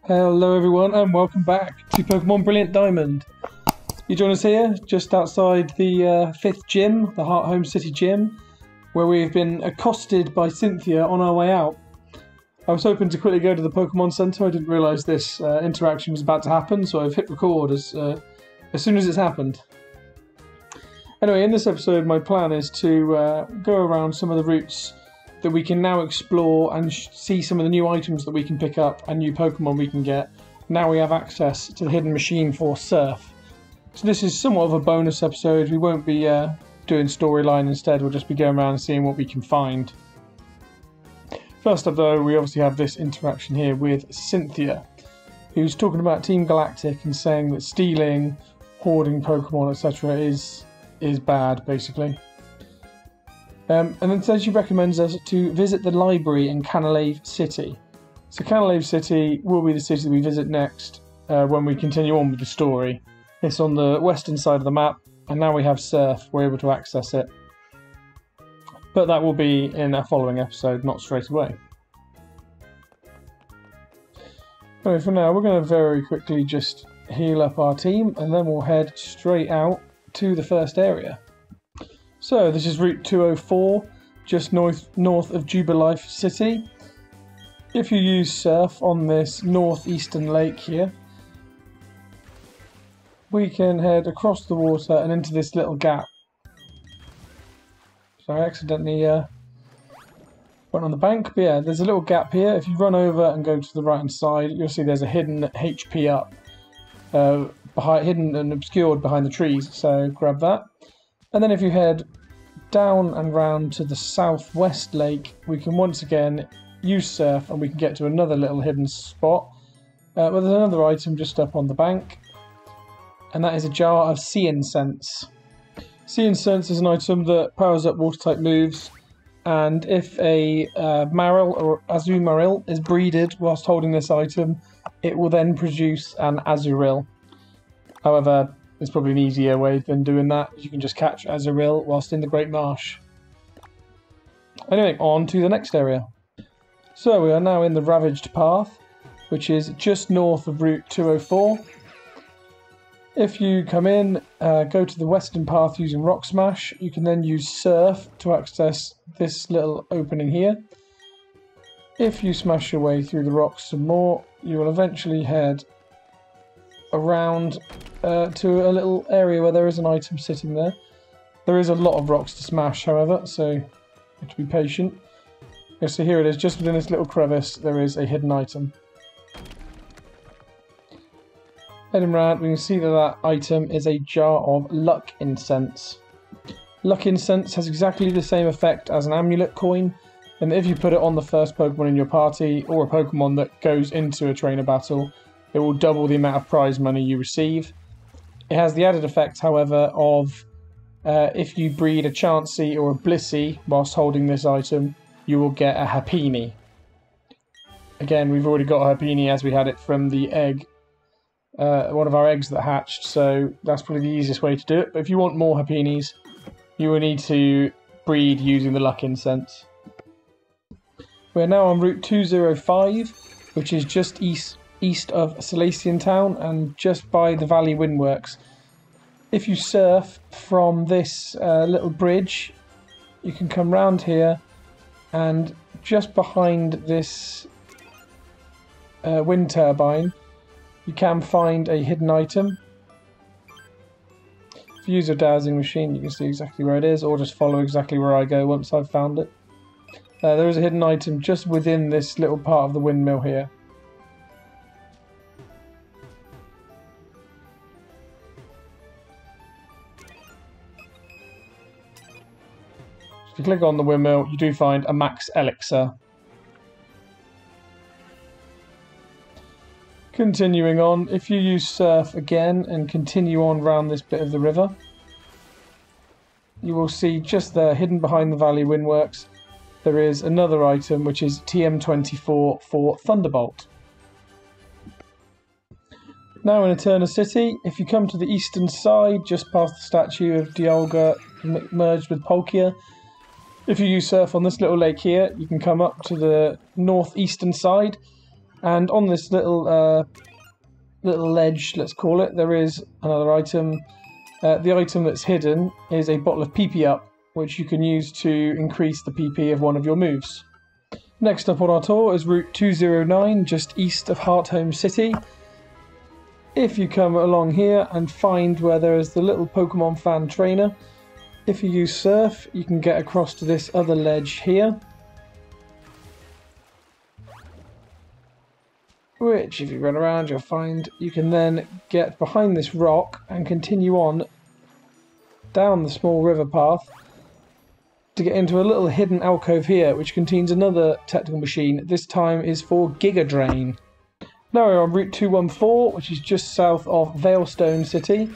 Hello everyone and welcome back to Pokemon Brilliant Diamond. You join us here just outside the 5th gym, the Heart Home City gym, where we've been accosted by Cynthia on our way out. I was hoping to quickly go to the Pokemon Center. I didn't realise this interaction was about to happen, so I've hit record as soon as it's happened. Anyway, in this episode my plan is to go around some of the routes that we can now explore and see some of the new items that we can pick up and new Pokemon we can get. Now we have access to the hidden machine for Surf. So this is somewhat of a bonus episode. We won't be doing storyline, instead we'll just be going around and seeing what we can find. First up though, we obviously have this interaction here with Cynthia, who's talking about Team Galactic and saying that stealing, hoarding Pokemon, etc. is bad, basically. And then she recommends us to visit the library in Canalave City. So Canalave City will be the city that we visit next when we continue on with the story. It's on the western side of the map, and now we have Surf, we're able to access it. But that will be in a following episode, not straight away. Anyway, for now, we're going to very quickly just heal up our team, and then we'll head straight out to the first area. So this is Route 204, just north of Jubilife City. If you use Surf on this northeastern lake here, we can head across the water and into this little gap. So I accidentally went on the bank, but yeah, there's a little gap here. If you run over and go to the right hand side, you'll see there's a hidden HP up, hidden and obscured behind the trees, so grab that. And then if you head down and round to the southwest lake, we can once again use Surf and we can get to another little hidden spot. But there's another item just up on the bank, and that is a jar of Sea Incense. Sea Incense is an item that powers up water-type moves, and if a Marill or Azumarill is breeded whilst holding this item, it will then produce an Azurill. However, there's probably an easier way than doing that. You can just catch Azurill whilst in the Great Marsh. Anyway, on to the next area. So we are now in the Ravaged Path, which is just north of Route 204. If you come in, go to the western path using Rock Smash, you can then use Surf to access this little opening here. If you smash your way through the rocks some more, you will eventually head around to a little area where there is an item sitting there. There is a lot of rocks to smash, however, so you have to be patient. Okay, so here it is, just within this little crevice there is a hidden item. Heading round, we can see that that item is a jar of Luck Incense. Luck Incense has exactly the same effect as an amulet coin, and if you put it on the first Pokemon in your party, or a Pokemon that goes into a trainer battle, it will double the amount of prize money you receive. It has the added effect, however, of if you breed a Chansey or a Blissey whilst holding this item, you will get a Happiny. Again, we've already got a Happiny as we had it from the egg, one of our eggs that hatched, so that's probably the easiest way to do it. But if you want more Happinis, you will need to breed using the Luck Incense. We're now on Route 205, which is just east of Stelix Town and just by the Valley Windworks. If you surf from this little bridge, you can come round here, and just behind this wind turbine you can find a hidden item. If you use a dowsing machine you can see exactly where it is, or just follow exactly where I go once I've found it. There is a hidden item just within this little part of the windmill here. If you click on the windmill, you do find a max elixir. Continuing on, if you use Surf again and continue on round this bit of the river, you will see just there, hidden behind the Valley Windworks, there is another item which is TM24 for Thunderbolt. Now in Eterna City, if you come to the eastern side, just past the statue of Dialga merged with Palkia, if you use Surf on this little lake here, you can come up to the northeastern side And on this little ledge, let's call it, there is another item. The item that's hidden is a bottle of PP Up, which you can use to increase the PP of one of your moves. Next up on our tour is Route 209, just east of Hearthome City. If you come along here and find where there is the little Pokemon fan trainer, if you use Surf, you can get across to this other ledge here. Which, if you run around, you'll find you can then get behind this rock and continue on down the small river path to get into a little hidden alcove here, which contains another technical machine. This time is for Giga Drain. Now we're on Route 214, which is just south of Veilstone City.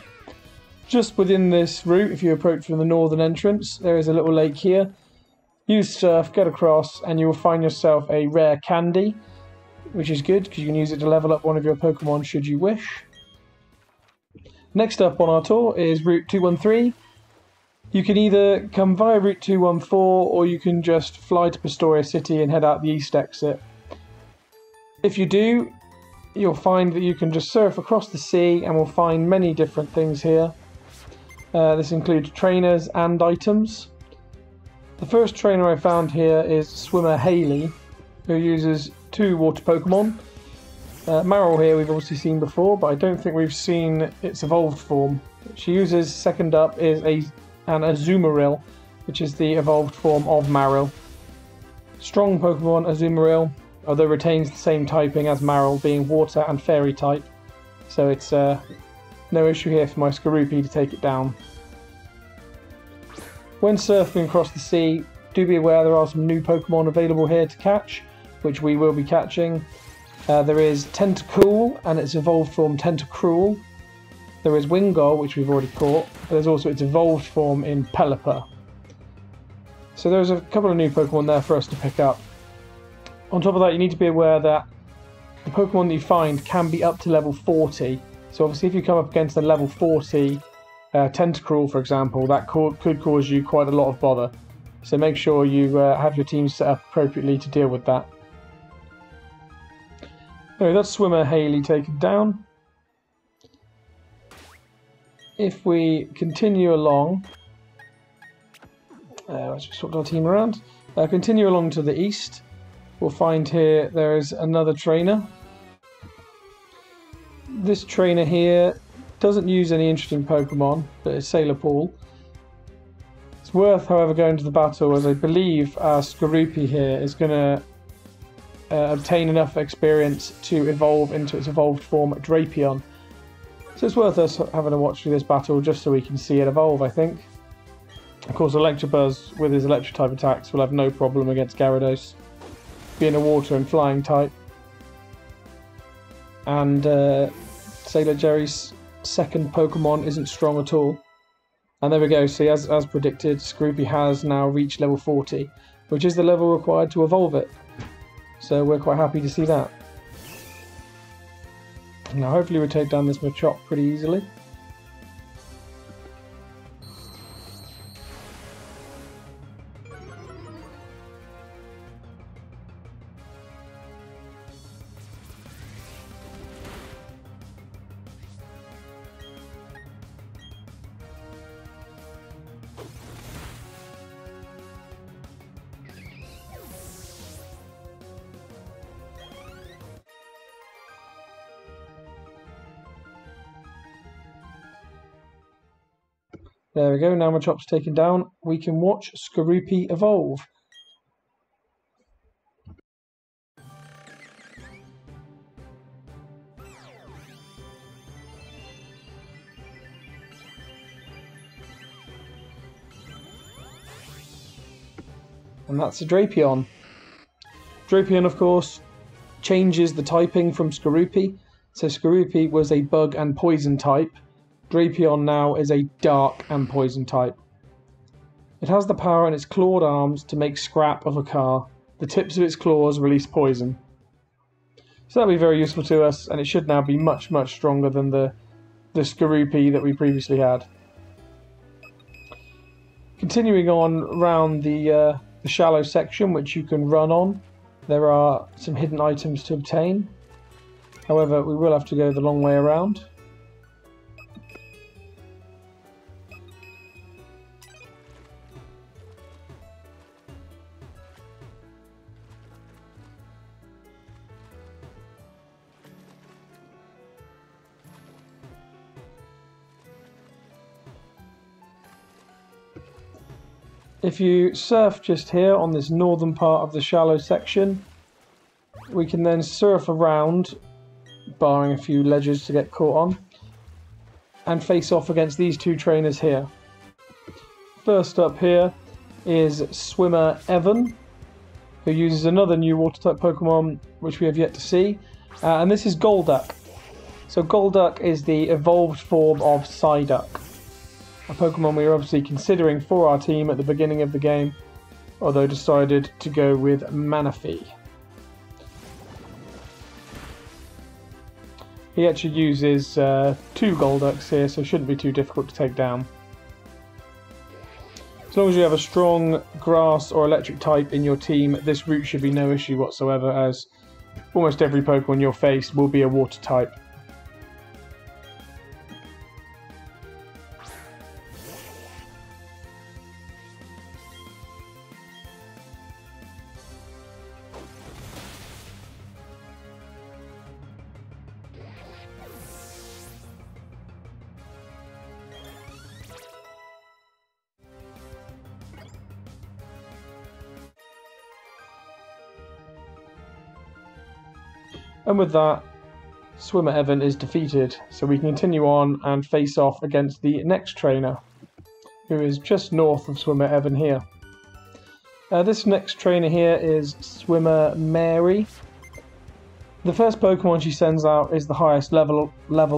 Just within this route, if you approach from the northern entrance, there is a little lake here. Use Surf, get across, and you will find yourself a rare candy, which is good because you can use it to level up one of your Pokemon should you wish. Next up on our tour is Route 213. You can either come via Route 214 or you can just fly to Pastoria City and head out the east exit. If you do, you'll find that you can just surf across the sea and we'll find many different things here. This includes trainers and items. The first trainer I found here is Swimmer Haley, who uses 2 water Pokemon. Marill here we've also seen before, but I don't think we've seen its evolved form. She uses, second up, is an Azumarill, which is the evolved form of Marill. Strong Pokemon, Azumarill, although retains the same typing as Marill, being water and fairy type. So it's no issue here for my Skorupi to take it down. When surfing across the sea, do be aware there are some new Pokemon available here to catch, which we will be catching. There is Tentacool and its evolved form Tentacruel. There is Wingull, which we've already caught, but there's also its evolved form in Peloper. So there's a couple of new Pokemon there for us to pick up. On top of that, you need to be aware that the Pokemon that you find can be up to level 40. So obviously if you come up against a level 40 Tentacruel, for example, that could cause you quite a lot of bother. So make sure you have your team set up appropriately to deal with that. Anyway, that's Swimmer Haley taken down. If we continue along, let's just swap our team around. Continue along to the east, we'll find here there is another trainer. This trainer here doesn't use any interesting Pokemon, but it's Sailor Paul. It's worth, however, going to the battle, as I believe our Skorupi here is going to obtain enough experience to evolve into its evolved form Drapion. So it's worth us having a watch through this battle just so we can see it evolve, I think. Of course, Electabuzz with his electric type attacks will have no problem against Gyarados, being a water and flying type. And Sailor Jerry's second Pokemon isn't strong at all. And there we go, see, as predicted, Skorupi has now reached level 40, which is the level required to evolve it. So we're quite happy to see that. Now hopefully we take down this Machop pretty easily. There we go, now Machop's taken down, we can watch Skorupi evolve. And that's a Drapion. Drapion, of course, changes the typing from Skorupi. So Skorupi was a bug and poison type. Drapion now is a dark and poison type. It has the power in its clawed arms to make scrap of a car. The tips of its claws release poison. So that'll be very useful to us, and it should now be much, much stronger than the Skorupi that we previously had. Continuing on round the shallow section, which you can run on, there are some hidden items to obtain. However, we will have to go the long way around. If you surf just here on this northern part of the shallow section, we can then surf around, barring a few ledges to get caught on, and face off against these two trainers here. First up here is Swimmer Evan, who uses another new water-type Pokemon which we have yet to see, and this is Golduck. So Golduck is the evolved form of Psyduck, a Pokemon we were obviously considering for our team at the beginning of the game, although decided to go with Manaphy. He actually uses 2 Golducks here, so shouldn't be too difficult to take down. As long as you have a strong grass or electric type in your team, this route should be no issue whatsoever, as almost every Pokemon you'll face will be a water type. And with that, Swimmer Evan is defeated, so we can continue on and face off against the next trainer, who is just north of Swimmer Evan here. This next trainer here is Swimmer Mary. The first Pokemon she sends out is the highest leveled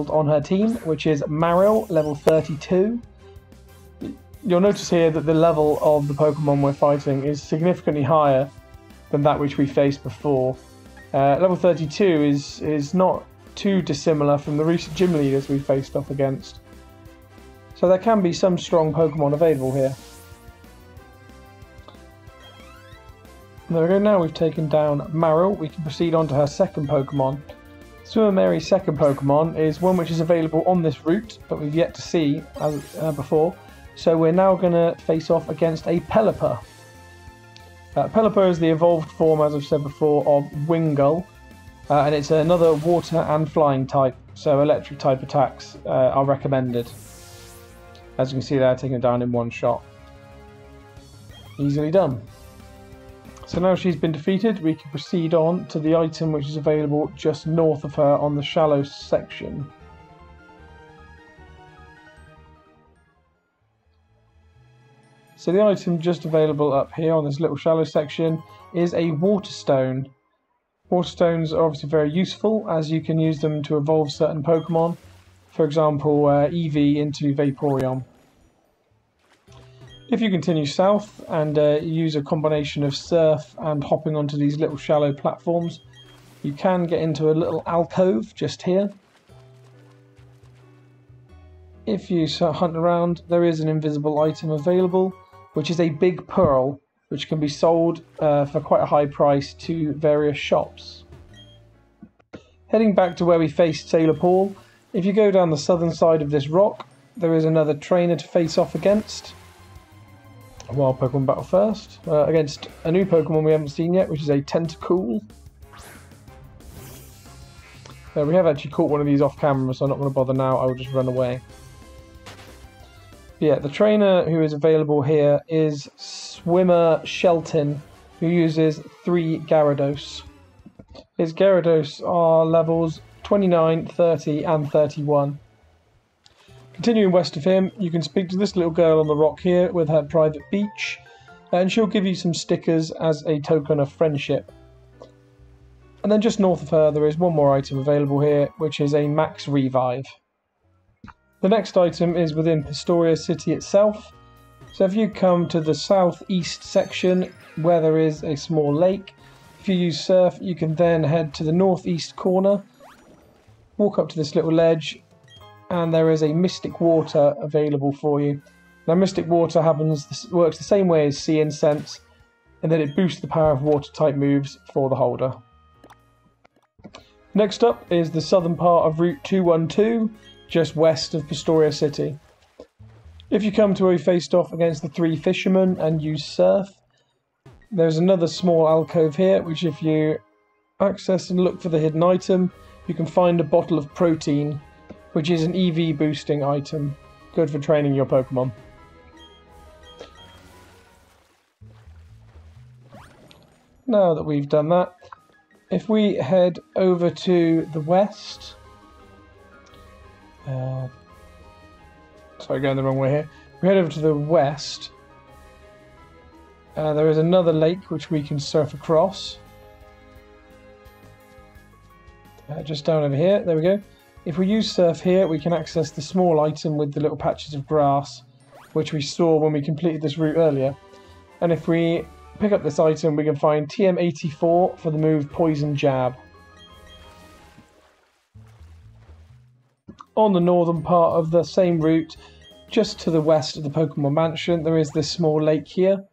on her team, which is Marill, level 32. You'll notice here that the level of the Pokemon we're fighting is significantly higher than that which we faced before. Level 32 is not too dissimilar from the recent gym leaders we faced off against. So there can be some strong Pokemon available here. There we go, now we've taken down Marill, we can proceed on to her second Pokemon. Swimmer Mary's second Pokemon is one which is available on this route, but we've yet to see as before. So we're now going to face off against a Peloper. Peloper is the evolved form, as I've said before, of Wingull, and it's another water and flying type, so electric type attacks are recommended. As you can see there, taking it down in one shot. Easily done. So now she's been defeated, we can proceed on to the item which is available just north of her on the shallow section. So the item just available up here on this little shallow section is a Waterstone. Waterstones are obviously very useful, as you can use them to evolve certain Pokemon. For example, Eevee into Vaporeon. If you continue south and use a combination of surf and hopping onto these little shallow platforms, you can get into a little alcove just here. If you hunt around, there is an invisible item available, which is a big pearl, which can be sold for quite a high price to various shops. Heading back to where we faced Sailor Paul, if you go down the southern side of this rock, there is another trainer to face off against. A wild Pokemon battle first, against a new Pokemon we haven't seen yet, which is a Tentacool. We have actually caught one of these off camera, so I'm not going to bother now, I will just run away. Yeah, the trainer who is available here is Swimmer Shelton, who uses 3 Gyarados. His Gyarados are levels 29, 30 and 31. Continuing west of him, you can speak to this little girl on the rock here with her private beach, and she'll give you some stickers as a token of friendship. And then just north of her there is one more item available here, which is a Max Revive. The next item is within Pastoria City itself. So if you come to the southeast section where there is a small lake, if you use surf you can then head to the northeast corner, walk up to this little ledge, and there is a Mystic Water available for you. Now Mystic Water works the same way as Sea Incense, and then it boosts the power of water-type moves for the holder. Next up is the southern part of Route 212, just west of Pastoria City. If you come to where we faced off against the 3 fishermen and use Surf, there's another small alcove here, which if you access and look for the hidden item, you can find a bottle of protein, which is an EV boosting item, good for training your Pokemon. Now that we've done that, if we head over to the west, sorry, going the wrong way here. We head over to the west. There is another lake which we can surf across. Just down over here. There we go. If we use surf here, we can access the small item with the little patches of grass, which we saw when we completed this route earlier. And if we pick up this item, we can find TM84 for the move Poison Jab. On the northern part of the same route, just to the west of the Pokemon Mansion, there is this small lake here.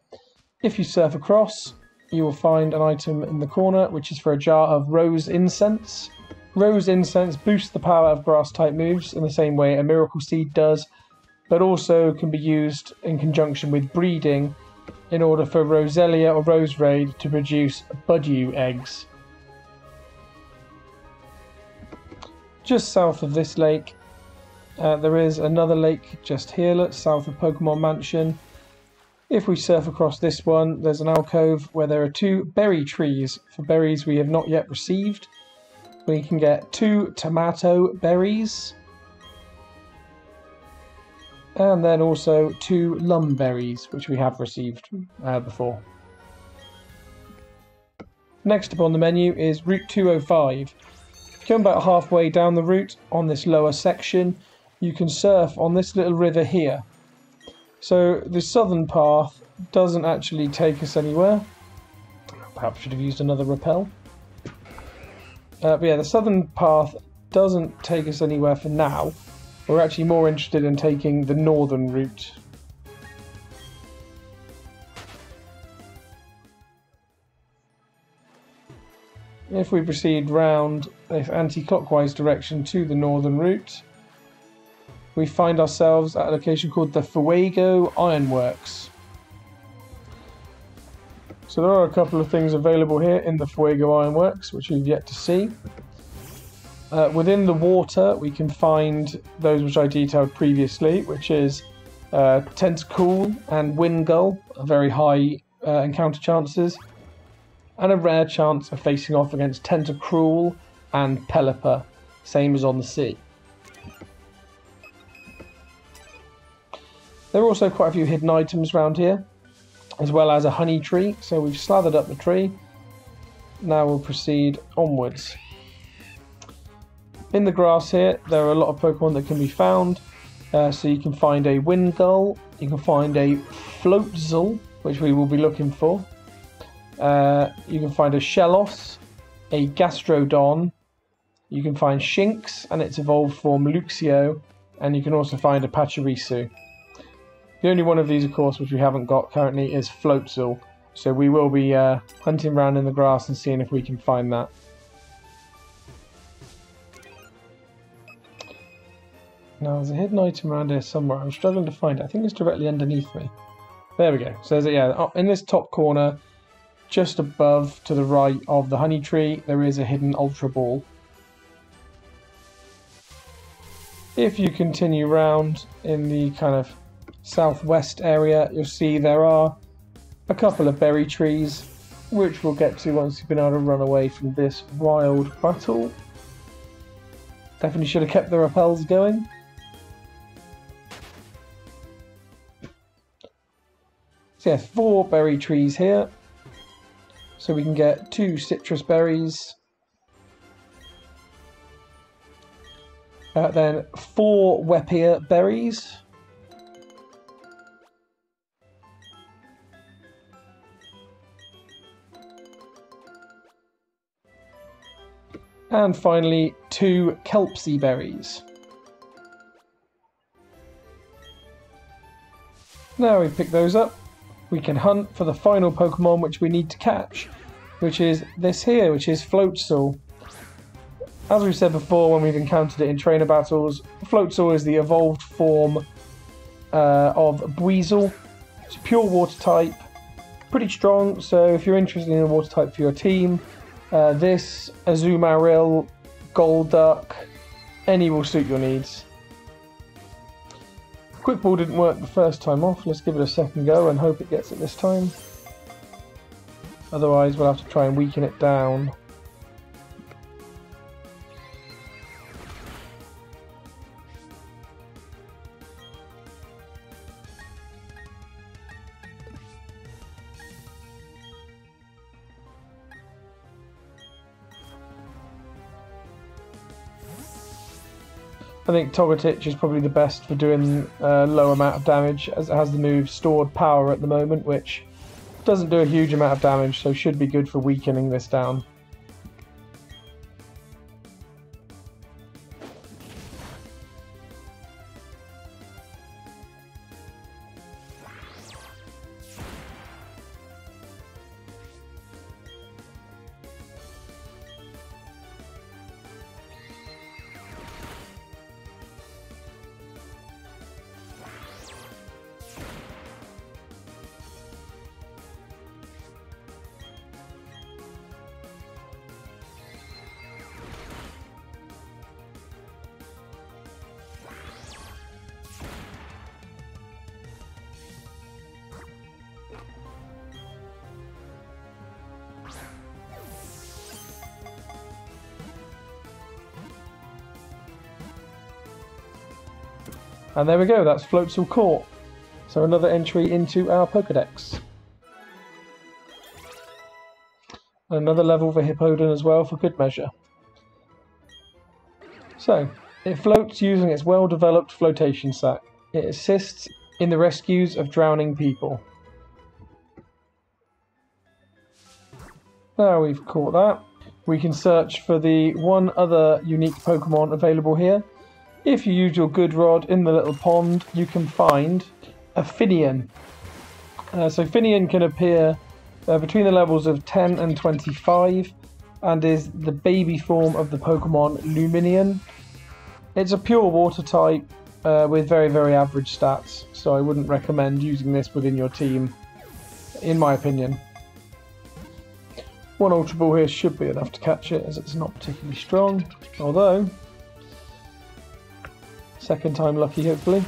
If you surf across, you will find an item in the corner, which is for a jar of Rose Incense. Rose Incense boosts the power of grass-type moves in the same way a Miracle Seed does, but also can be used in conjunction with breeding in order for Roselia or Roserade to produce Budew eggs. Just south of this lake, there is another lake just here, south of Pokemon Mansion. If we surf across this one, there's an alcove where there are 2 berry trees for berries we have not yet received. We can get 2 tomato berries, and then also 2 lum berries, which we have received before. Next up on the menu is Route 205. Going about halfway down the route on this lower section, you can surf on this little river here. So the southern path doesn't actually take us anywhere. Perhaps should have used another repel. But yeah, the southern path doesn't take us anywhere for now. We're actually more interested in taking the northern route. If we proceed round this anti-clockwise direction to the northern route, we find ourselves at a location called the Fuego Ironworks. So there are a couple of things available here in the Fuego Ironworks, which we've yet to see. Within the water, we can find those which I detailed previously, which is Tentacool and Wingull, very high encounter chances, and a rare chance of facing off against Tentacruel and Peloper, same as on the sea. There are also quite a few hidden items around here, as well as a honey tree, so we've slathered up the tree. Now we'll proceed onwards. In the grass here, there are a lot of Pokemon that can be found. So you can find a Wingull, you can find a Floatzel, which we will be looking for. You can find a Shellos, a Gastrodon, you can find Shinx and its evolved form Luxio, and you can also find a Pachirisu. The only one of these, of course, which we haven't got currently is Floatzel, so we will be hunting around in the grass and seeing if we can find that. Now there's a hidden item around here somewhere. I'm struggling to find it. I think it's directly underneath me. There we go. So there's in this top corner, just above to the right of the honey tree, there is a hidden Ultra Ball. If you continue round in the kind of southwest area, you'll see there are a couple of berry trees, which we'll get to once you've been able to run away from this wild battle. Definitely should have kept the repels going. So yeah, 4 berry trees here. So we can get 2 citrus berries. Then 4 Wepier berries. And finally 2 Kelpsy berries. Now we pick those up, we can hunt for the final Pokemon which we need to catch, which is this here, which is Floatzel. As we've said before when we've encountered it in trainer battles, Floatzel is the evolved form of Buizel. It's a pure water type, pretty strong, so if you're interested in a water type for your team, this, Azumarill, Golduck, any will suit your needs. Quick Ball didn't work the first time off, let's give it a second go and hope it gets it this time. Otherwise we'll have to try and weaken it down. I think Togetic is probably the best for doing low amount of damage, as it has the move Stored Power at the moment, which doesn't do a huge amount of damage, so should be good for weakening this down. And there we go, that's Floatzel caught. So another entry into our Pokedex. Another level for Hippowdon as well, for good measure. So, it floats using its well-developed flotation sac. It assists in the rescues of drowning people. Now we've caught that, we can search for the one other unique Pokemon available here. If you use your good rod in the little pond, you can find a Finian. So Finian can appear between the levels of 10 and 25 and is the baby form of the Pokemon Luminion. It's a pure water type with very, very average stats, so I wouldn't recommend using this within your team, in my opinion. One Ultra Ball here should be enough to catch it, as it's not particularly strong, although second time lucky, hopefully.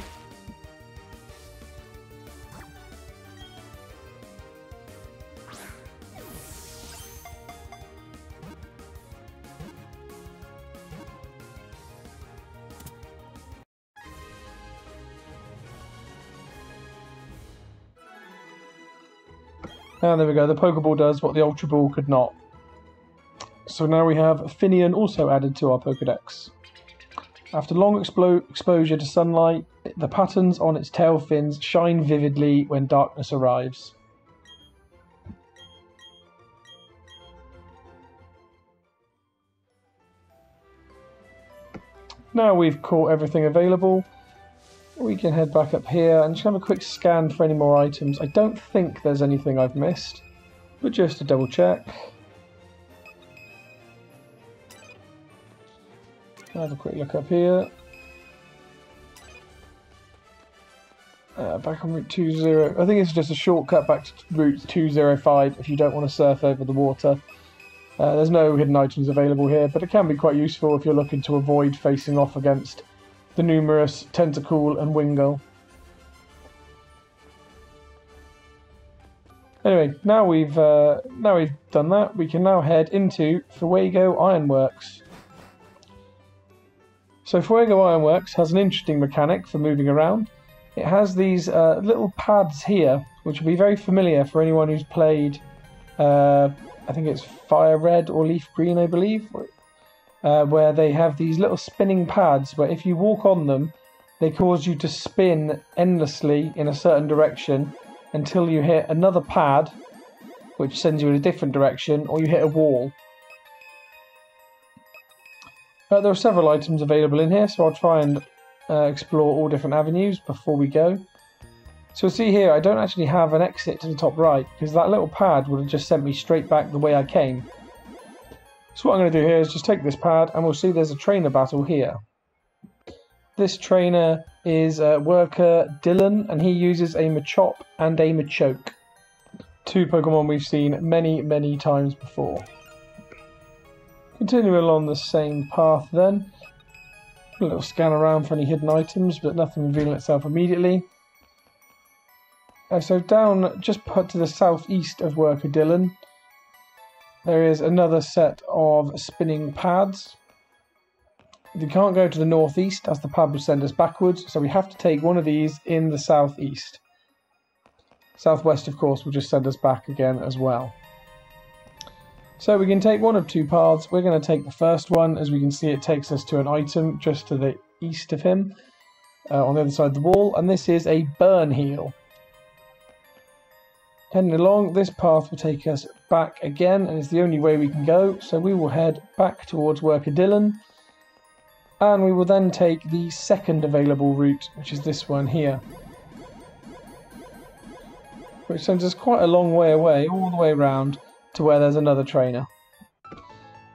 And there we go, the Pokeball does what the Ultra Ball could not. So now we have Finian also added to our Pokedex. After long exposure to sunlight, the patterns on its tail fins shine vividly when darkness arrives. Now we've caught everything available, we can head back up here and just have a quick scan for any more items. I don't think there's anything I've missed, but just to double check. Have a quick look up here. Back on Route 20. I think it's just a shortcut back to Route 205 if you don't want to surf over the water. There's no hidden items available here, but it can be quite useful if you're looking to avoid facing off against the numerous Tentacool and Wingull. Anyway, now we've done that, we can now head into Fuego Ironworks. So Fuego Ironworks has an interesting mechanic for moving around. It has these little pads here, which will be very familiar for anyone who's played, I think it's Fire Red or Leaf Green, I believe, where they have these little spinning pads where if you walk on them, they cause you to spin endlessly in a certain direction until you hit another pad, which sends you in a different direction, or you hit a wall. There are several items available in here, so I'll try and explore all different avenues before we go. So see here, I don't actually have an exit to the top right, because that little pad would have just sent me straight back the way I came. So what I'm going to do here is just take this pad, and we'll see there's a trainer battle here. This trainer is worker Dylan, and he uses a Machop and a Machoke. Two Pokemon we've seen many times before. Continue along the same path then. A little scan around for any hidden items, but nothing revealing itself immediately. So down just put to the southeast of worker Dylan, there is another set of spinning pads. We can't go to the northeast as the pad will send us backwards, so we have to take one of these in the southeast. Southwest, of course, will just send us back again as well. So we can take one of two paths. We're going to take the first one. As we can see, it takes us to an item just to the east of him, on the other side of the wall, and this is a burn heal. Heading along, this path will take us back again, and it's the only way we can go, so we will head back towards worker Dylan. And we will then take the second available route, which is this one here. Which sends us quite a long way away, all the way around to where there's another trainer.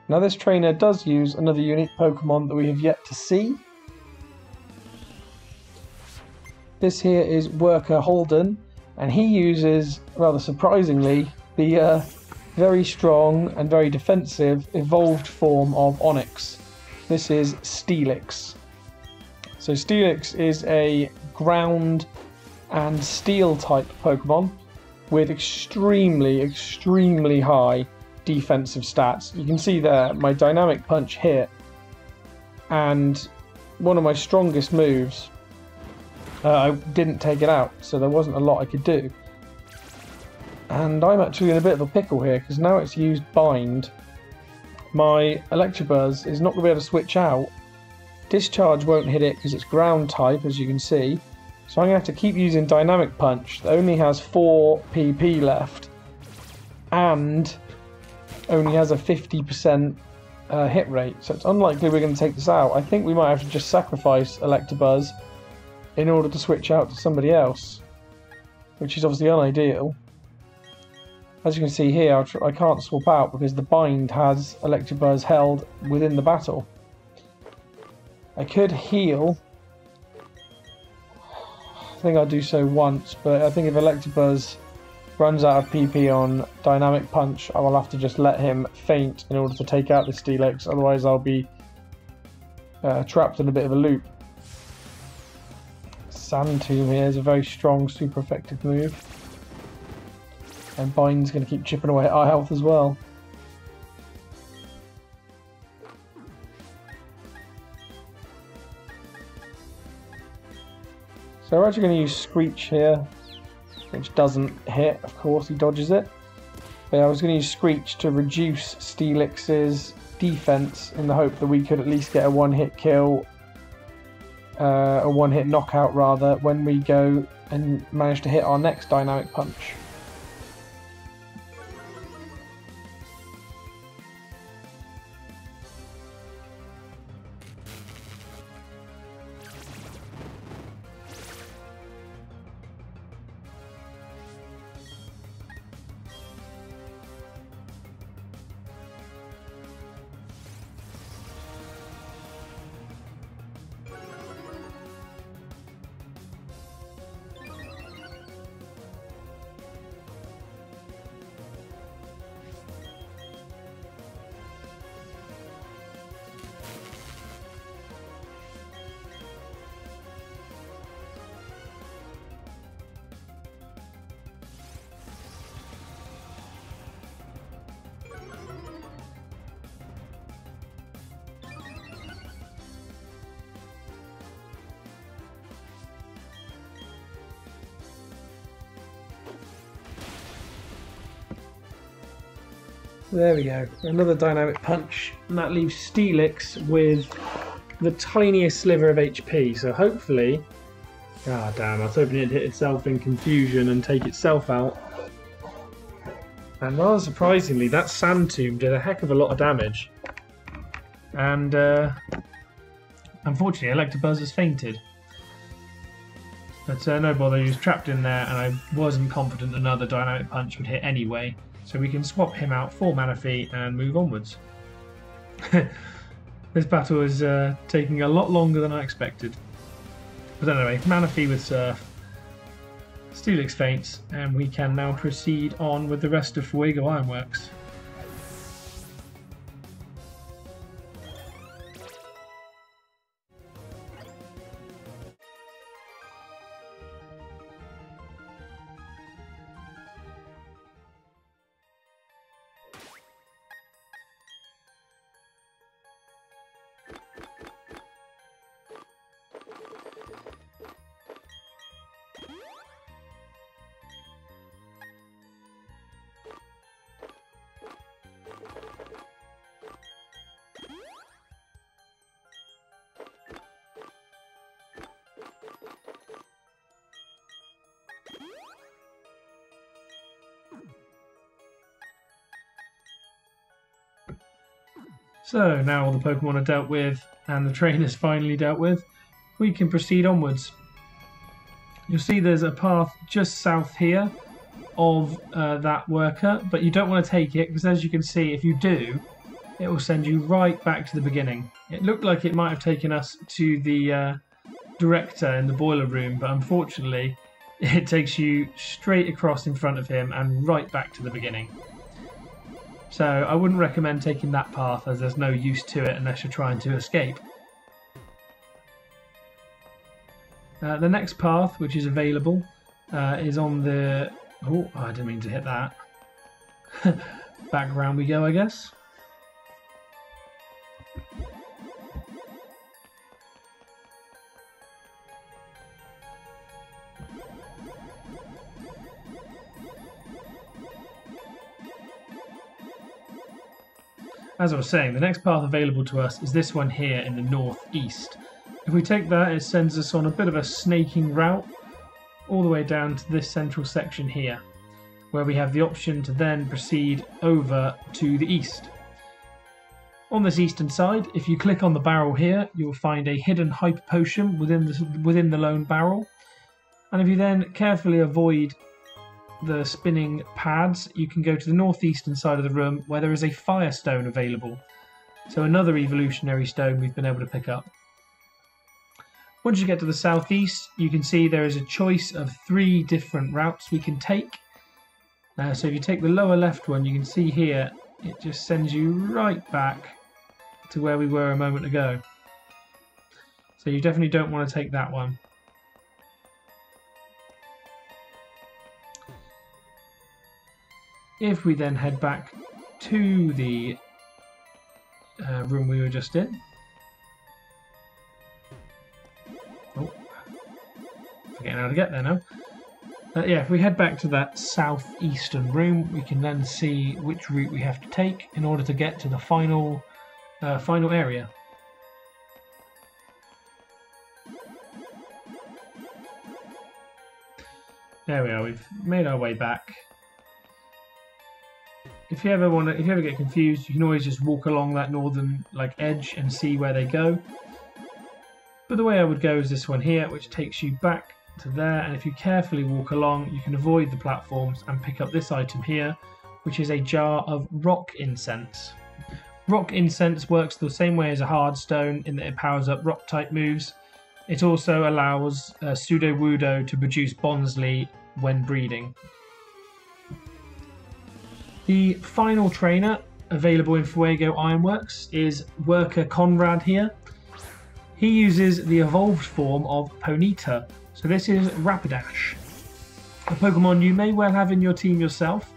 Now this trainer does use another unique Pokemon that we have yet to see. This here is Worker Holden, and he uses, rather surprisingly, the very strong and very defensive evolved form of Onix. This is Stelix. So Stelix is a ground and steel type Pokemon with extremely high defensive stats. You can see there my dynamic punch hit, and one of my strongest moves, I didn't take it out, so there wasn't a lot I could do. And I'm actually in a bit of a pickle here, because now it's used Bind, my Electabuzz is not going to be able to switch out. Discharge won't hit it because it's ground type, as you can see. So I'm going to have to keep using Dynamic Punch that only has 4 PP left and only has a 50% hit rate. So it's unlikely we're going to take this out. I think we might have to just sacrifice Electabuzz in order to switch out to somebody else, which is obviously unideal. As you can see here, I can't swap out because the bind has Electabuzz held within the battle. I could heal. I think I'll do so once, but I think if Electabuzz runs out of PP on Dynamic Punch, I will have to just let him faint in order to take out the Stelix, otherwise I'll be trapped in a bit of a loop. Sand Tomb here is a very strong, super effective move. And Bind's going to keep chipping away at our health as well. So we're actually going to use Screech here, which doesn't hit, of course, he dodges it. But I was going to use Screech to reduce Stelix's defense in the hope that we could at least get a one-hit kill, a one-hit knockout rather, when we go and manage to hit our next Dynamic Punch. There we go, another Dynamic Punch, and that leaves Stelix with the tiniest sliver of HP, so hopefully... Ah damn, I was hoping it'd hit itself in confusion and take itself out. And rather surprisingly, that Sand Tomb did a heck of a lot of damage. And unfortunately, Electabuzz has fainted. But no bother, he was trapped in there, and I wasn't confident another Dynamic Punch would hit anyway. So we can swap him out for Mana Fee and move onwards. This battle is taking a lot longer than I expected. But anyway, Mana Fee with Surf, Stelix faints, and we can now proceed on with the rest of Fuego Ironworks. So now all the Pokemon are dealt with and the trainers finally dealt with, we can proceed onwards. You'll see there's a path just south here of that worker, but you don't want to take it because, as you can see, if you do, it will send you right back to the beginning. It looked like it might have taken us to the director in the boiler room, but unfortunately it takes you straight across in front of him and right back to the beginning. So I wouldn't recommend taking that path, as there's no use to it unless you're trying to escape. The next path, which is available, is on the... Oh, I didn't mean to hit that. Back round we go, I guess. As I was saying, the next path available to us is this one here in the northeast. If we take that, it sends us on a bit of a snaking route all the way down to this central section here, where we have the option to then proceed over to the east. On this eastern side, if you click on the barrel here, you'll find a hidden Hyper Potion within the lone barrel. And if you then carefully avoid the spinning pads, you can go to the northeastern side of the room where there is a Fire Stone available. So another evolutionary stone we've been able to pick up. Once you get to the southeast, you can see there is a choice of 3 different routes we can take. So if you take the lower left one, you can see here, it just sends you right back to where we were a moment ago. So you definitely don't want to take that one. If we then head back to the room we were just in. Oh, forgetting how to get there now. Yeah, if we head back to that southeastern room, we can then see which route we have to take in order to get to the final area. There we are. We've made our way back. If you ever get confused, you can always just walk along that northern edge and see where they go. But the way I would go is this one here, which takes you back to there, and if you carefully walk along, you can avoid the platforms and pick up this item here, which is a jar of Rock Incense. Rock Incense works the same way as a hard stone in that it powers up rock type moves. It also allows Sudowoodo to produce Bonsly when breeding. The final trainer available in Fuego Ironworks is Worker Conrad here. He uses the evolved form of Ponyta, so this is Rapidash, a Pokemon you may well have in your team yourself.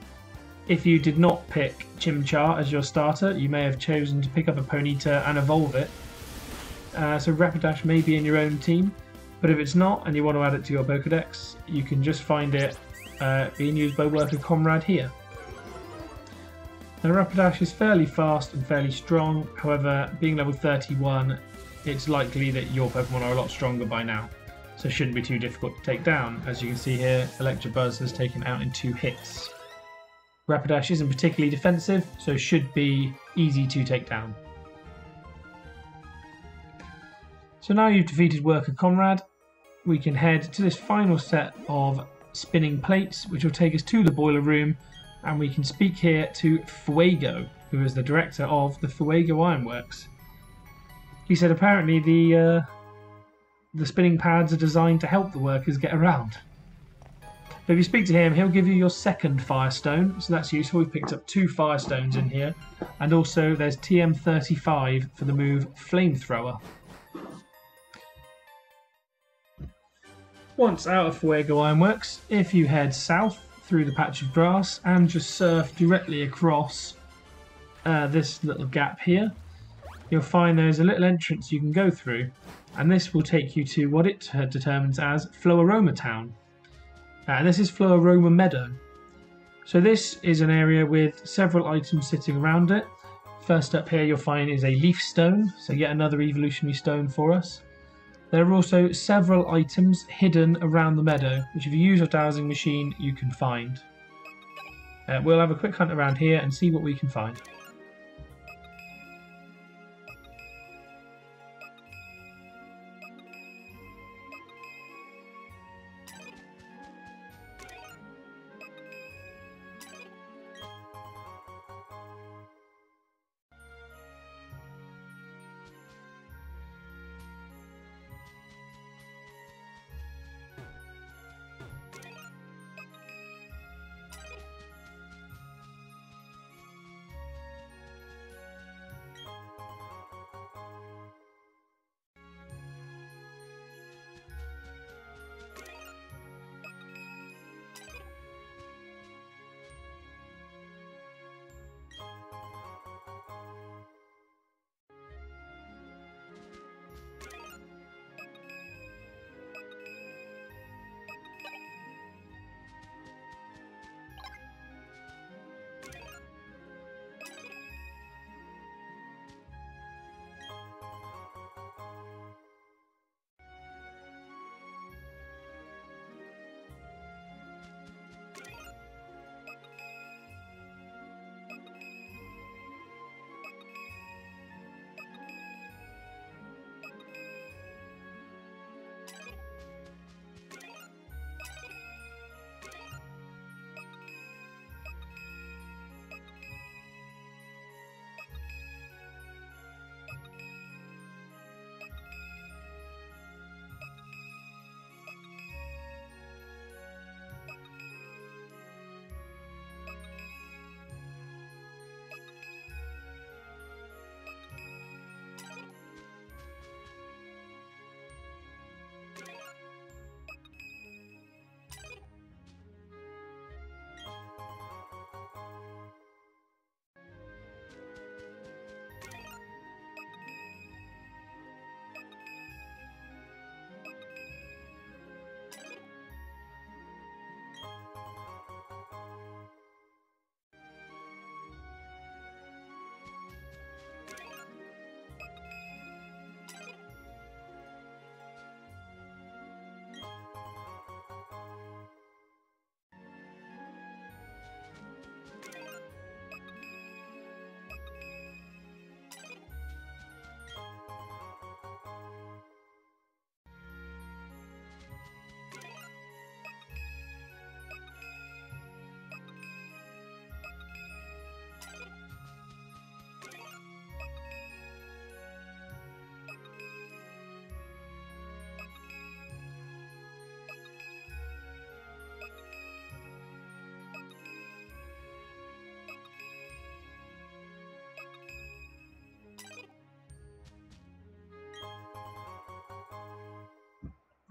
If you did not pick Chimchar as your starter, you may have chosen to pick up a Ponyta and evolve it. So Rapidash may be in your own team, but if it's not and you want to add it to your Pokedex, you can just find it being used by Worker Conrad here. Now Rapidash is fairly fast and fairly strong, however being level 31 it's likely that your Pokemon are a lot stronger by now, so it shouldn't be too difficult to take down. As you can see here, Electabuzz has taken out in 2 hits. Rapidash isn't particularly defensive, so should be easy to take down. So now you've defeated Worker Conrad, we can head to this final set of spinning plates, which will take us to the boiler room, and we can speak here to Fuego, who is the director of the Fuego Ironworks. He said apparently the spinning pads are designed to help the workers get around. But if you speak to him, he'll give you your second Firestone, so that's useful. We've picked up 2 Firestones in here, and also there's TM35 for the move Flamethrower. Once out of Fuego Ironworks, if you head south through the patch of grass and just surf directly across this little gap here, you'll find there's a little entrance you can go through, and this will take you to what it determines as Floaroma Town. And this is Floaroma Meadow. So this is an area with several items sitting around it. First up here you'll find is a leaf stone, so yet another evolutionary stone for us. There are also several items hidden around the meadow, which if you use your dowsing machine you can find. We'll have a quick hunt around here and see what we can find.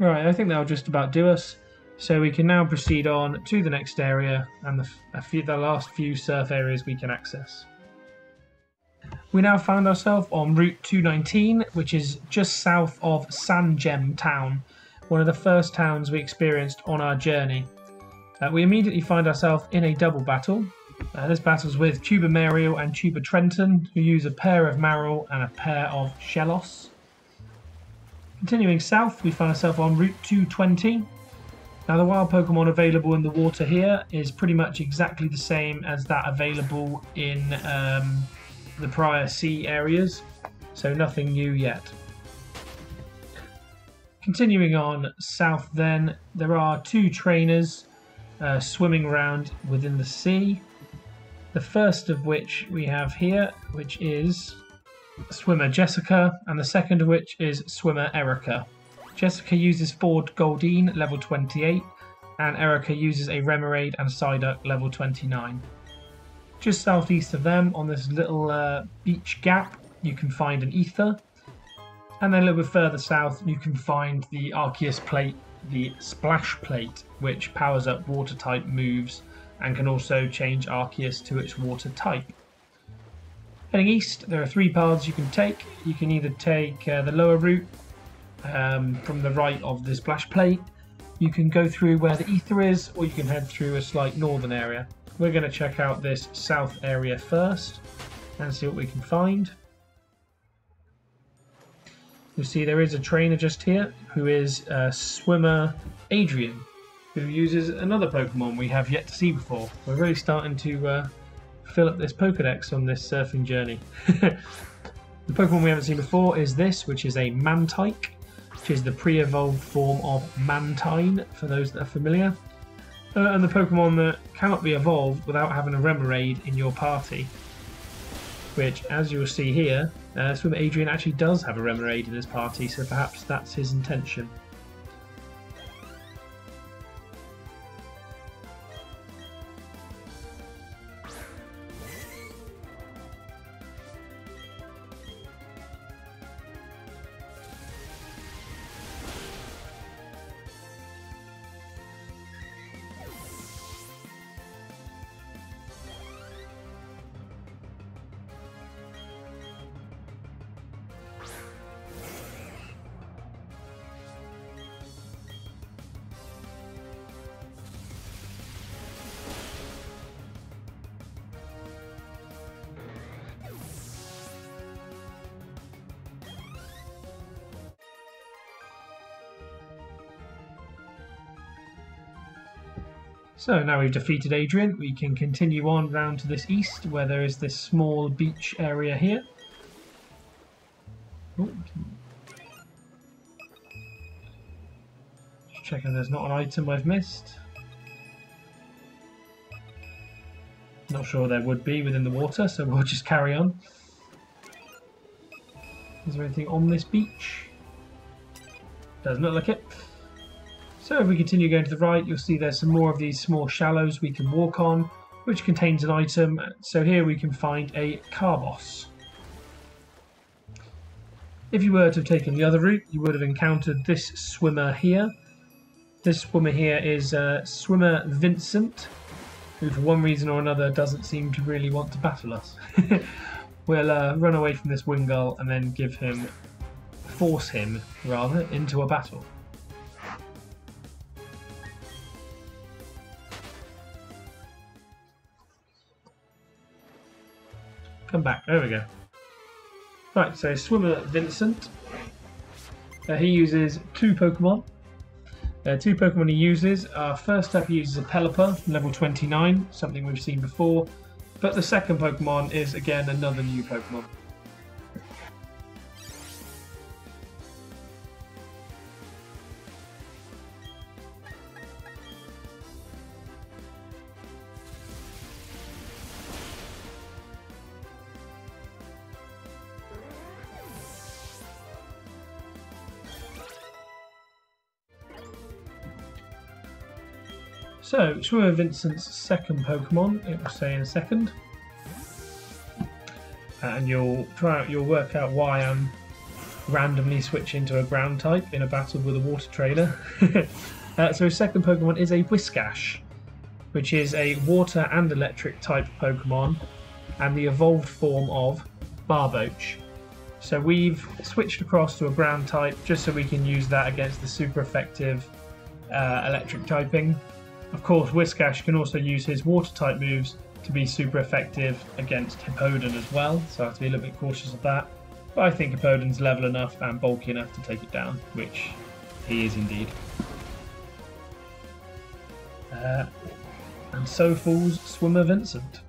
Right, I think that'll just about do us. So we can now proceed on to the next area and the last few surf areas we can access. We now found ourselves on Route 219, which is just south of Sangem Town, one of the first towns we experienced on our journey. We immediately find ourselves in a double battle. This battle's with Tuba Mario and Tuba Trenton, who use a pair of Marill and a pair of Shellos. Continuing south, we find ourselves on Route 220. Now the wild Pokemon available in the water here is pretty much exactly the same as that available in the prior sea areas, so nothing new yet. Continuing on south then, there are two trainers swimming around within the sea. The first of which we have here, which is swimmer Jessica, and the second of which is swimmer Erica. Jessica uses Ford Goldine, level 28, and Erica uses a Remoraid and Psyduck, level 29. Just southeast of them, on this little beach gap, you can find an Ether. And then a little bit further south, you can find the Arceus Plate, the Splash Plate, which powers up water-type moves and can also change Arceus to its water type. Heading east, there are three paths you can take. You can either take the lower route from the right of the Splash Plate. You can go through where the Ether is, or you can head through a slight northern area. We're going to check out this south area first and see what we can find. You'll see there is a trainer just here who is swimmer Adrian, who uses another Pokemon we have yet to see before. We're really starting to fill up this Pokedex on this surfing journey. The Pokemon we haven't seen before is this, which is a Mantike, which is the pre-evolved form of Mantine, for those that are familiar. And the Pokemon that cannot be evolved without having a Remoraid in your party. Which, as you'll see here, Swimmer Adrian actually does have a Remoraid in his party, so perhaps that's his intention. So now we've defeated Adrian, we can continue on round to this east where there is this small beach area here. Oh. Just checking there's not an item I've missed. Not sure there would be within the water, so we'll just carry on. Is there anything on this beach? Doesn't look like it. So if we continue going to the right, you'll see there's some more of these small shallows we can walk on, which contains an item. So here we can find a Carbos. If you were to have taken the other route, you would have encountered this swimmer here. This swimmer here is swimmer Vincent, who for one reason or another doesn't seem to really want to battle us. We'll run away from this Wingull and then force him rather, into a battle. Come back, there we go. Right, so swimmer Vincent. He uses two Pokemon. Two Pokemon he uses. First up he uses a Peloper, level 29, something we've seen before. But the second Pokemon is again another new Pokemon. So, Swimmer Vincent's second Pokemon, it will say in a second. And you'll work out why I'm randomly switching to a ground type in a battle with a water trainer. So his second Pokemon is a Whiscash, which is a water and electric type Pokemon, and the evolved form of Barboach. So we've switched across to a ground type just so we can use that against the super effective electric typing. Of course, Whiscash can also use his water-type moves to be super effective against Hippowdon as well, so I have to be a little bit cautious of that. But I think Hippowdon's level enough and bulky enough to take it down, which he is indeed. And so falls Swimmer Vincent.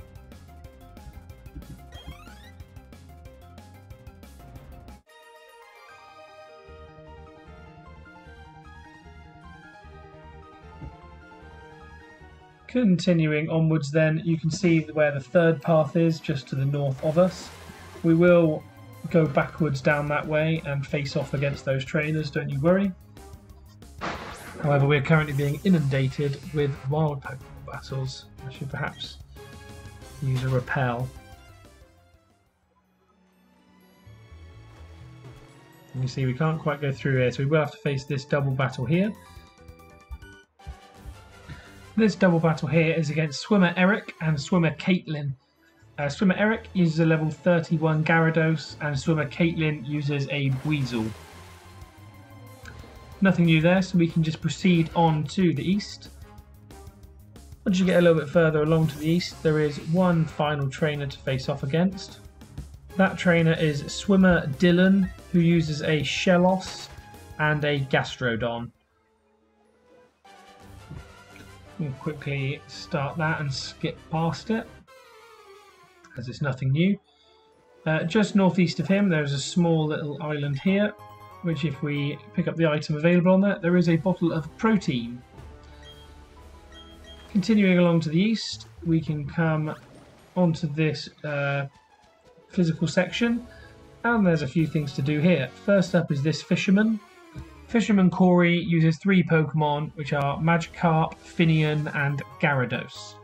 Continuing onwards then, you can see where the third path is, just to the north of us. We will go backwards down that way and face off against those trainers, don't you worry. However, we're currently being inundated with wild Pokemon battles. I should perhaps use a repel. You see we can't quite go through here, so we will have to face this double battle here. This double battle here is against Swimmer Eric and Swimmer Caitlin. Swimmer Eric uses a level 31 Gyarados and Swimmer Caitlin uses a Weasel. Nothing new there, so we can just proceed on to the east. Once you get a little bit further along to the east, there is one final trainer to face off against. That trainer is Swimmer Dylan, who uses a Shellos and a Gastrodon. We'll quickly start that and skip past it, as it's nothing new. Just northeast of him, there's a small little island here, which if we pick up the item available on that, there is a bottle of protein. Continuing along to the east, we can come onto this physical section, and there's a few things to do here. First up is this fisherman. Fisherman Corey uses 3 Pokemon, which are Magikarp, Finian and Gyarados.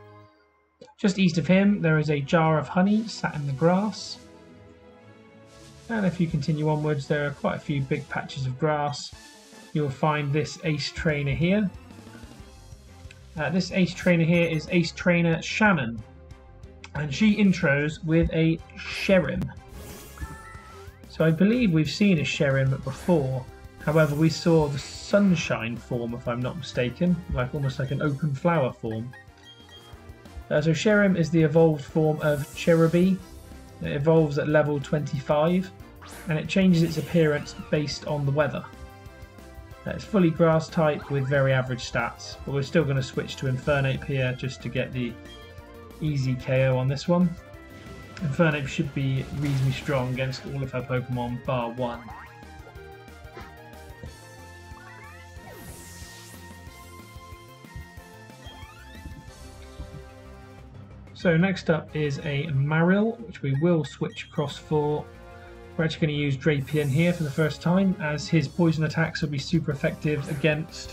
Just east of him there is a jar of honey sat in the grass, and if you continue onwards there are quite a few big patches of grass. You'll find this ace trainer here. This ace trainer here is ace trainer Shannon, and she intros with a Sherim. So I believe we've seen a Sherim before, however we saw the sunshine form if I'm not mistaken, almost like an open flower form. So Sherim is the evolved form of Cherubi. It evolves at level 25 and it changes its appearance based on the weather. It's fully grass type with very average stats, but we're still going to switch to Infernape here just to get the easy KO on this one. Infernape should be reasonably strong against all of her Pokemon bar one. So next up is a Marill, which we will switch across for. We're actually going to use Drapion here for the first time, as his poison attacks will be super effective against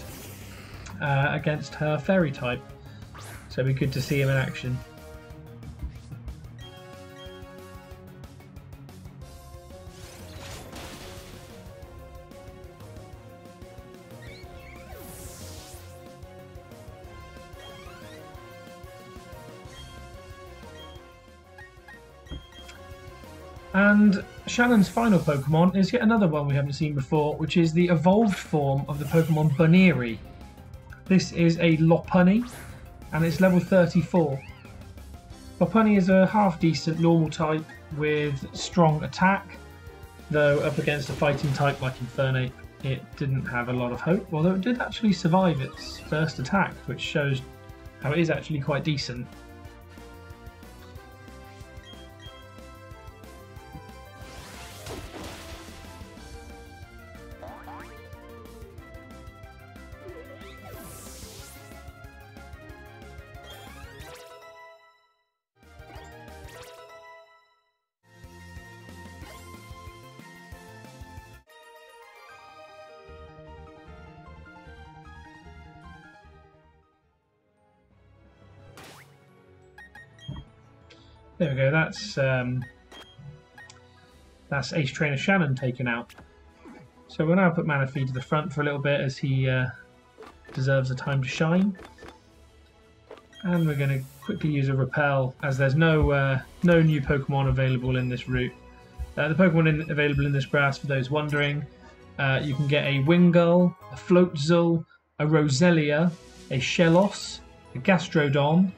her fairy type. So it'll be good to see him in action. And Shannon's final Pokemon is yet another one we haven't seen before, which is the evolved form of the Pokemon Bunnery. This is a Lopunny, and it's level 34. Lopunny is a half-decent normal type with strong attack, though up against a fighting type like Infernape, it didn't have a lot of hope, although it did actually survive its first attack, which shows how it is actually quite decent. There we go, that's Ace Trainer Shannon taken out. So we'll now put Manaphy to the front for a little bit, as he deserves a time to shine. And we're going to quickly use a Repel, as there's no new Pokemon available in this route. The Pokemon available in this grass, for those wondering, you can get a Wingull, a Floatzel, a Roselia, a Shellos, a Gastrodon,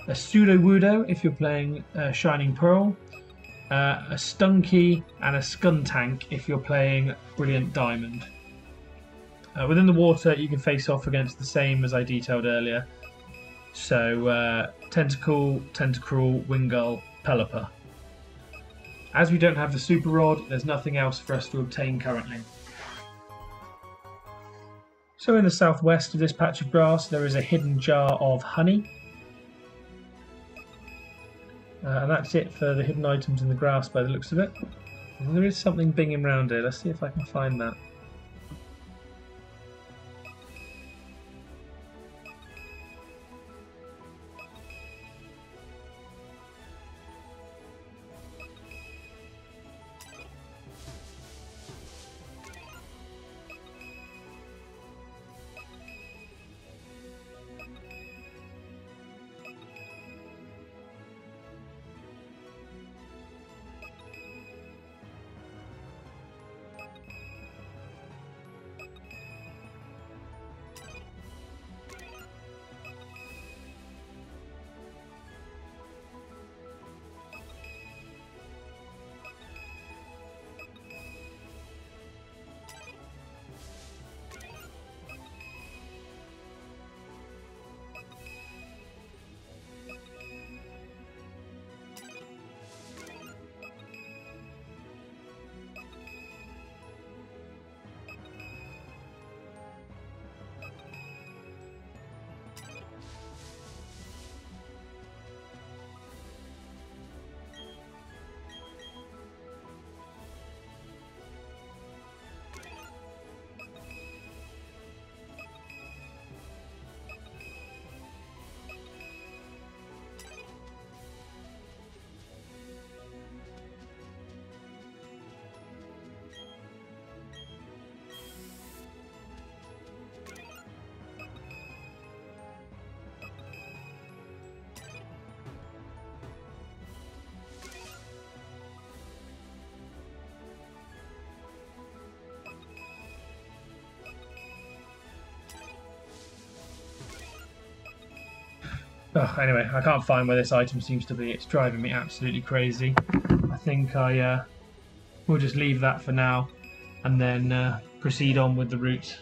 a Sudowoodo if you're playing Shining Pearl, a Stunky and a Skuntank if you're playing Brilliant Diamond. Within the water you can face off against the same as I detailed earlier, so Tentacool, Tentacruel, Wingull, Peloper. As we don't have the Super Rod, there's nothing else for us to obtain currently. So in the southwest of this patch of grass there is a hidden jar of honey. And that's it for the hidden items in the grass by the looks of it. And there is something binging around here. Let's see if I can find that. Oh, anyway, I can't find where this item seems to be. It's driving me absolutely crazy. I think we'll just leave that for now and then proceed on with the route.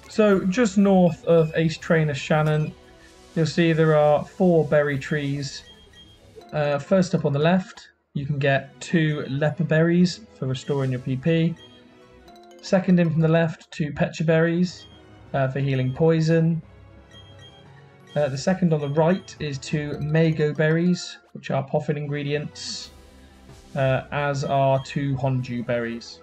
So just north of Ace Trainer Shannon, you'll see there are 4 berry trees. First up on the left, you can get 2 leper berries for restoring your PP. Second in from the left, 2 pecha berries for healing poison. The second on the right is 2 mago berries, which are poffin ingredients, as are 2 honju berries.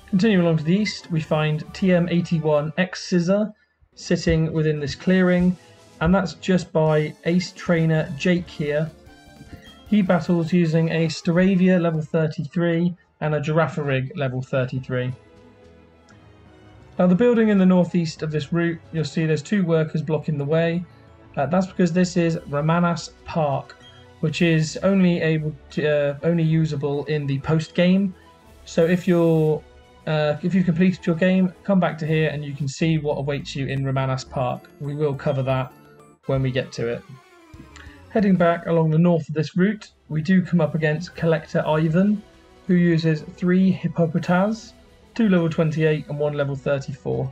Continuing along to the east, we find TM81 X Scissor sitting within this clearing, and that's just by Ace Trainer Jake here. He battles using a Staravia level 33 and a Girafarig level 33. Now the building in the northeast of this route, you'll see there's 2 workers blocking the way. That's because this is Ramanas Park, which is only usable in the post game. So if you've completed your game, come back to here and you can see what awaits you in Ramanas Park. We will cover that when we get to it. Heading back along the north of this route, we do come up against Collector Ivan, who uses 3 hippopotas, 2 level 28 and 1 level 34.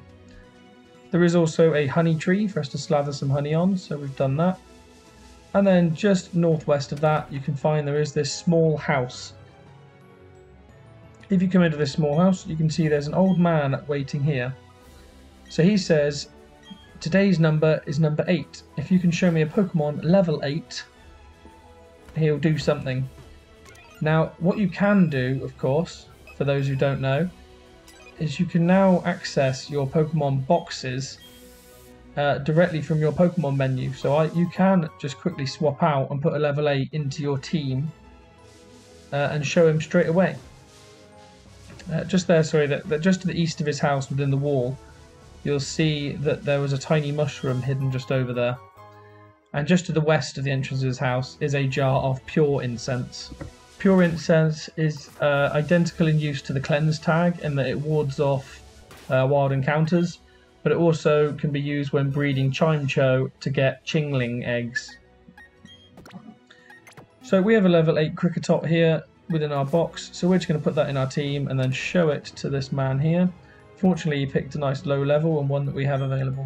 There is also a honey tree for us to slather some honey on, so we've done that. And then just northwest of that, you can find there is this small house. If you come into this small house, you can see there's an old man waiting here. So he says, today's number is number 8. If you can show me a Pokemon level 8, he'll do something. Now, what you can do, of course, for those who don't know, is you can now access your Pokemon boxes directly from your Pokemon menu. So you can just quickly swap out and put a level 8 into your team and show him straight away. Just there, sorry, that just to the east of his house within the wall, you'll see that there was a tiny mushroom hidden just over there. And just to the west of the entrance of his house is a jar of pure incense. Pure incense is identical in use to the cleanse tag in that it wards off wild encounters, but it also can be used when breeding Chimecho to get Chingling eggs. So we have a level 8 Kricketot here within our box, so we're just going to put that in our team and then show it to this man here. Fortunately, he picked a nice low level and one that we have available.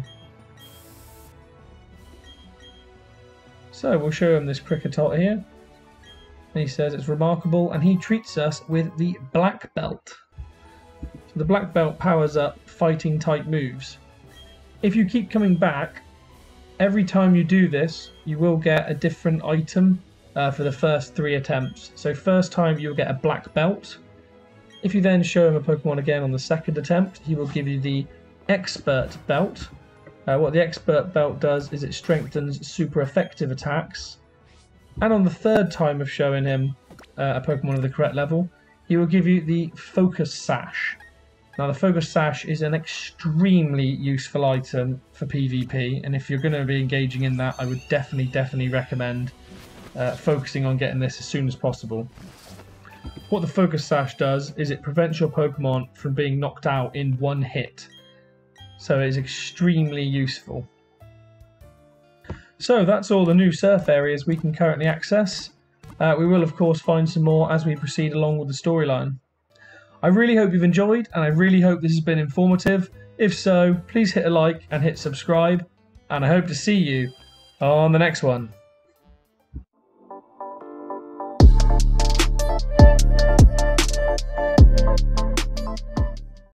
So we'll show him this Kricketot here. And he says it's remarkable, and he treats us with the Black Belt. So the Black Belt powers up fighting type moves. If you keep coming back, every time you do this, you will get a different item for the first 3 attempts. So first time you'll get a Black Belt. If you then show him a Pokemon again on the second attempt, he will give you the Expert Belt. What the Expert Belt does is it strengthens super effective attacks. And on the third time of showing him a Pokemon of the correct level, he will give you the Focus Sash. Now the Focus Sash is an extremely useful item for PvP, and if you're going to be engaging in that, I would definitely recommend focusing on getting this as soon as possible. What the Focus Sash does is it prevents your Pokemon from being knocked out in one hit. So it is extremely useful. So that's all the new surf areas we can currently access. We will of course find some more as we proceed along with the storyline. I really hope you've enjoyed, and I really hope this has been informative. If so, please hit a like and hit subscribe, and I hope to see you on the next one.